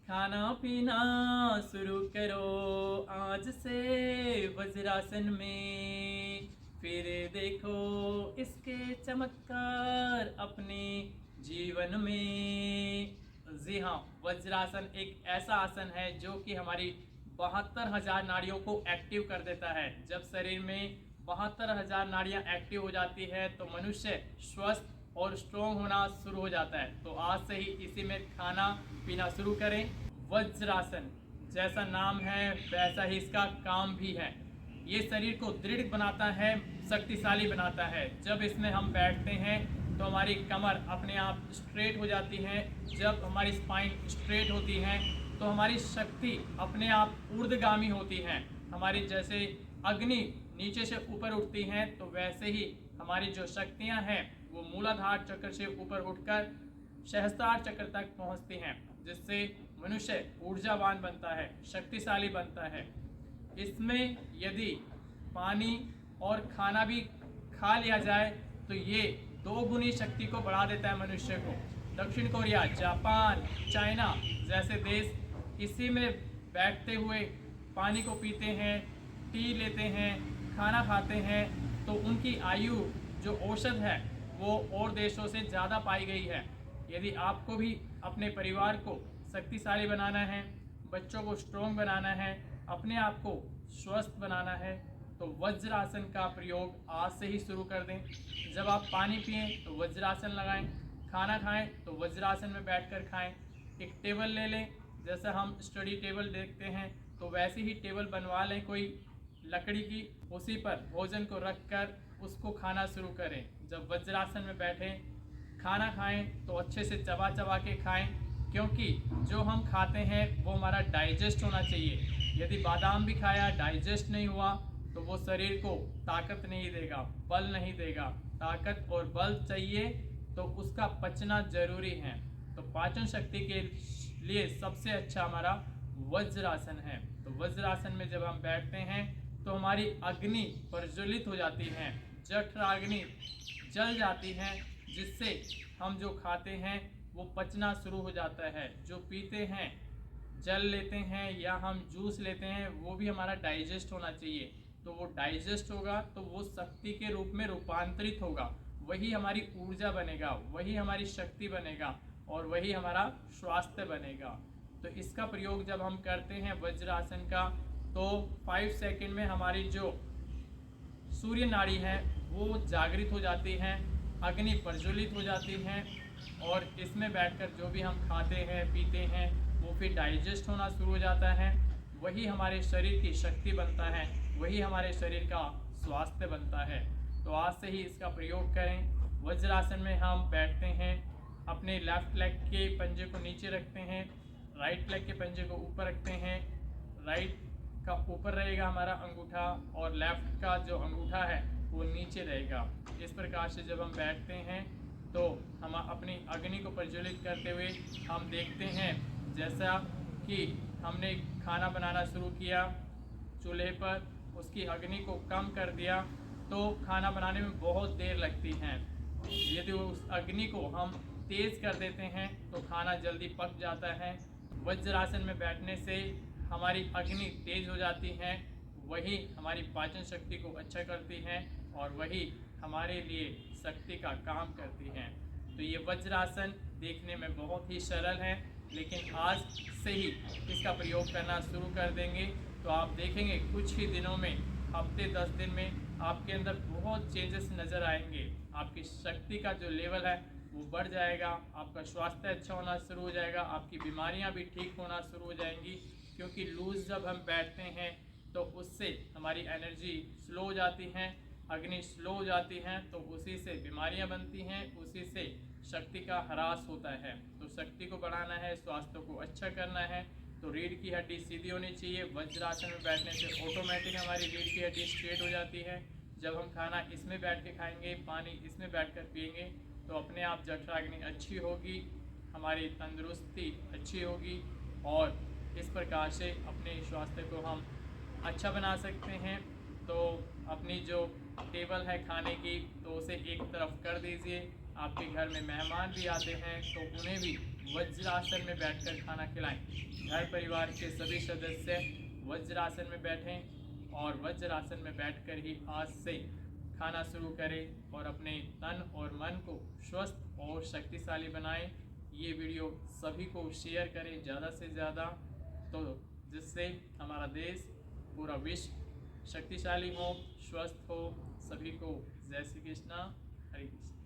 खाना पीना शुरू करो आज से वज्रासन में, फिर देखो इसके चमत्कार अपने जीवन में। जी हाँ, वज्रासन एक ऐसा आसन है जो कि हमारी 72,000 नाड़ियों को एक्टिव कर देता है। जब शरीर में 72,000 नाड़ियाँ एक्टिव हो जाती है तो मनुष्य स्वस्थ और स्ट्रोंग होना शुरू हो जाता है। तो आज से ही इसी में खाना पीना शुरू करें। वज्रासन जैसा नाम है वैसा ही इसका काम भी है। ये शरीर को दृढ़ बनाता है, शक्तिशाली बनाता है। जब इसमें हम बैठते हैं तो हमारी कमर अपने आप स्ट्रेट हो जाती है। जब हमारी स्पाइन स्ट्रेट होती है तो हमारी शक्ति अपने आप ऊर्ध्वगामी होती है। हमारी जैसे अग्नि नीचे से ऊपर उठती हैं तो वैसे ही हमारी जो शक्तियां हैं वो मूलाधार चक्र से ऊपर उठकर सहस्त्रार चक्र तक पहुंचती हैं, जिससे मनुष्य ऊर्जावान बनता है, शक्तिशाली बनता है। इसमें यदि पानी और खाना भी खा लिया जाए तो ये 2 गुनी शक्ति को बढ़ा देता है मनुष्य को। दक्षिण कोरिया, जापान, चाइना जैसे देश इसी में बैठते हुए पानी को पीते हैं, टी लेते हैं, खाना खाते हैं, तो उनकी आयु जो औसत है वो और देशों से ज़्यादा पाई गई है। यदि आपको भी अपने परिवार को शक्तिशाली बनाना है, बच्चों को स्ट्रोंग बनाना है, अपने आप को स्वस्थ बनाना है, तो वज्रासन का प्रयोग आज से ही शुरू कर दें। जब आप पानी पिएं तो वज्रासन लगाएं, खाना खाएं तो वज्रासन में बैठकर खाएं। एक टेबल ले लें, जैसा हम स्टडी टेबल देखते हैं तो वैसी ही टेबल बनवा लें कोई लकड़ी की, उसी पर भोजन को रखकर उसको खाना शुरू करें। जब वज्रासन में बैठें, खाना खाएं तो अच्छे से चबा चबा के खाएं, क्योंकि जो हम खाते हैं वो हमारा डाइजेस्ट होना चाहिए। यदि बादाम भी खाया डाइजेस्ट नहीं हुआ तो वो शरीर को ताकत नहीं देगा, बल नहीं देगा। ताकत और बल चाहिए तो उसका पचना जरूरी है। तो पाचन शक्ति के लिए सबसे अच्छा हमारा वज्रासन है। तो वज्रासन में जब हम बैठते हैं तो हमारी अग्नि प्रज्वलित हो जाती है, जठराग्नि जल जाती है, जिससे हम जो खाते हैं वो पचना शुरू हो जाता है। जो पीते हैं, जल लेते हैं या हम जूस लेते हैं, वो भी हमारा डाइजेस्ट होना चाहिए। तो वो डाइजेस्ट होगा तो वो शक्ति के रूप में रूपांतरित होगा, वही हमारी ऊर्जा बनेगा, वही हमारी शक्ति बनेगा और वही हमारा स्वास्थ्य बनेगा। तो इसका प्रयोग जब हम करते हैं वज्रासन का तो 5 सेकंड में हमारी जो सूर्य नाड़ी है वो जागृत हो जाती हैं, अग्नि प्रज्वलित हो जाती हैं और इसमें बैठकर जो भी हम खाते हैं पीते हैं वो फिर डाइजेस्ट होना शुरू हो जाता है। वही हमारे शरीर की शक्ति बनता है, वही हमारे शरीर का स्वास्थ्य बनता है। तो आज से ही इसका प्रयोग करें। वज्रासन में हम बैठते हैं, अपने लेफ्ट लेग के पंजे को नीचे रखते हैं, राइट लेग के पंजे को ऊपर रखते हैं। राइट का ऊपर रहेगा हमारा अंगूठा और लेफ्ट का जो अंगूठा है वो नीचे रहेगा। इस प्रकार से जब हम बैठते हैं तो हम अपनी अग्नि को प्रज्वलित करते हुए हम देखते हैं, जैसा कि हमने खाना बनाना शुरू किया चूल्हे पर, उसकी अग्नि को कम कर दिया तो खाना बनाने में बहुत देर लगती है। यदि उस अग्नि को हम तेज़ कर देते हैं तो खाना जल्दी पक जाता है। वज्रासन में बैठने से हमारी अग्नि तेज हो जाती है, वही हमारी पाचन शक्ति को अच्छा करती हैं और वही हमारे लिए शक्ति का काम करती हैं। तो ये वज्रासन देखने में बहुत ही सरल है, लेकिन आज से ही इसका प्रयोग करना शुरू कर देंगे तो आप देखेंगे कुछ ही दिनों में, हफ्ते 10 दिन में आपके अंदर बहुत चेंजेस नज़र आएंगे। आपकी शक्ति का जो लेवल है वो बढ़ जाएगा, आपका स्वास्थ्य अच्छा होना शुरू हो जाएगा, आपकी बीमारियां भी ठीक होना शुरू हो जाएंगी। क्योंकि लूज जब हम बैठते हैं तो उससे हमारी एनर्जी स्लो हो जाती है, अग्नि स्लो हो जाती हैं, तो उसी से बीमारियां बनती हैं, उसी से शक्ति का ह्रास होता है। तो शक्ति को बढ़ाना है, स्वास्थ्य को अच्छा करना है तो रीढ़ की हड्डी सीधी होनी चाहिए। वज्रासन में बैठने से ऑटोमेटिक हमारी रीढ़ की हड्डी स्ट्रेट हो जाती है। जब हम खाना इसमें बैठ के खाएंगे, पानी इसमें बैठ कर पिएंगे तो अपने आप जठराग्नि अच्छी होगी, हमारी तंदुरुस्ती अच्छी होगी और इस प्रकार से अपने स्वास्थ्य को हम अच्छा बना सकते हैं। तो अपनी जो टेबल है खाने की तो उसे एक तरफ कर दीजिए। आपके घर में मेहमान भी आते हैं तो उन्हें भी वज्रासन में बैठकर खाना खिलाएं। घर परिवार के सभी सदस्य वज्रासन में बैठें और वज्रासन में बैठकर ही आज से खाना शुरू करें और अपने तन और मन को स्वस्थ और शक्तिशाली बनाएं। ये वीडियो सभी को शेयर करें ज़्यादा से ज़्यादा, तो जिससे हमारा देश पूरा विश्व शक्तिशाली हो, स्वस्थ हो। सभी को जय श्री कृष्णा, हरे कृष्ण।